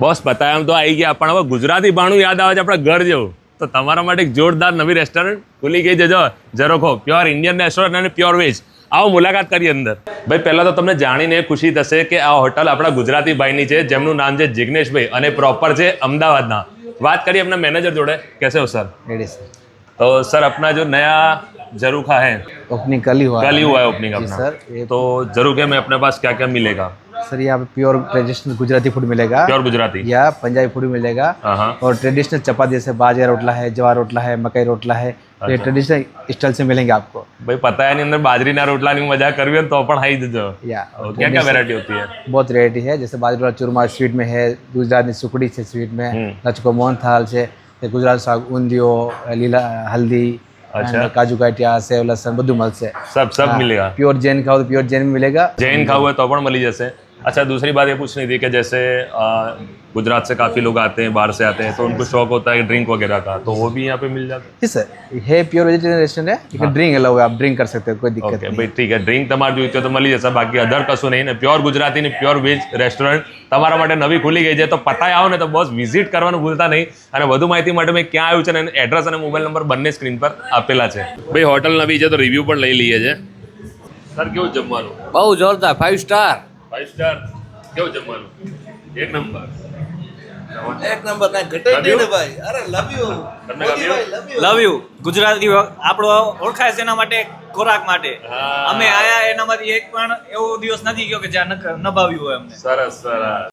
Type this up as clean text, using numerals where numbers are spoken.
Boss બતાવ્યા આમ તો આવી ગયા, પણ હવે ગુજરાતી ભાણું યાદ આવે છે આપણા ઘર જેવું. તો તમારા માટે એક જોરદાર નવી રેસ્ટોરન્ટ ખુલી ગઈ છે, જો ઝરોખો પ્યોર ઇન્ડિયન રેસ્ટોરન્ટ અને પ્યોર વેજ. આવો મુલાકાત કરી અંદર. ભાઈ પહેલા તો તમને જાણીને ખુશી થશે કે આ હોટલ આપણા ગુજરાતી ભાઈની છે, જેમનું નામ છે જિગ્નેશભાઈ અને પ્રોપર છે અમદાવાદના. વાત કરીએ अपना मैनेजर जोड़े, कैसे हो सर? तो सर अपना जो नया ઝરોખા है ओपनिंग कल ही हुआ है ओपनिंग जी अपना सर। तो ઝરોખે में अपने पास क्या क्या मिलेगा? सर यहाँ पे प्योर ट्रेडिशनल गुजराती फूड मिलेगा, प्योर गुजराती, या पंजाबी फूड मिलेगा, हाँ और ट्रेडिशनल चपाती जैसे बाजरा रोटला है, जवार रोटला है, मकई रोटला है, ये ट्रेडिशनल स्टाइल से मिलेंगे आपको। भाई पता है नहीं अंदर बाजरीના રોટલાની મજા કરવી હોય તો પણ આવી જજો. या क्या क्या वैरायटी होती है? बहुत वेरायटी है, जैसे बाजरा चूरमा स्वीट में है, गुजराती सुकड़ी है स्वीट में, लचको मोहन थाल છે, गुजरात साग ऊंधियो, લીલા हल्दी, अच्छा, काजू काटिया, सेव लहसुन બધું મળશે. सब मिलेगा. प्योर जैन खाओ तो प्योर जैन में मिलेगा, जैन खाओ है तो पण मिल जैसे. अच्छा दूसरी बात ये पूछनी थी कि जैसे गुजरात से काफ़ी लोग आते हैं, बाहर से आते हैं, तो उनको शौक होता है ड्रिंक वगैरह का, तो वो भी यहाँ पे मिल जाता है? जी सर, है प्योर वेजिटेरियन रेस्टोरेंट है, लेकिन ड्रिंक अलाउ है, आप ड्रिंक कर सकते हो, कोई दिक्कत ओके नहीं। भाई ठीक है, ड्रिंक તમારે જોઈતી હોય તો મળી જશે, બાકી અધર કશું નહીં ને. પ્યોર ગુજરાતી ને પ્યોર વેજ રેસ્ટોરન્ટ તમારા માટે નવી ખુલી ગઈ છે, તો પતાય આવો ને તો બસ વિઝિટ કરવાનું ભૂલતા નહીં. અને વધુ માહિતી માટે મેં ક્યાં આવ્યું છે ને એડ્રેસ અને મોબાઈલ નંબર બંને સ્ક્રીન પર આપેલા છે. ભાઈ હોટલ નવી છે તો રિવ્યૂ પણ લઈ લઈએ છે. સર કેવું જમવાનું? બહુ જોરદાર, 5 સ્ટાર. 5 સ્ટાર. કેવું જમવાનું? એક નંબર. એક નંબર કાંઈ ઘટે જ નહીં ને ભાઈ. અરે લવ યુ. તમને ગમ્યું? Love you. ગુજરાતી આપણો ઓળખાય છે એના માટે, ખોરાક માટે. હા. અમે આયા એનામાંથી એક પણ એવો દિવસ નથી ગયો કે જ્યાં ન ભાવ્યું હોય અમને. સરસ સરસ.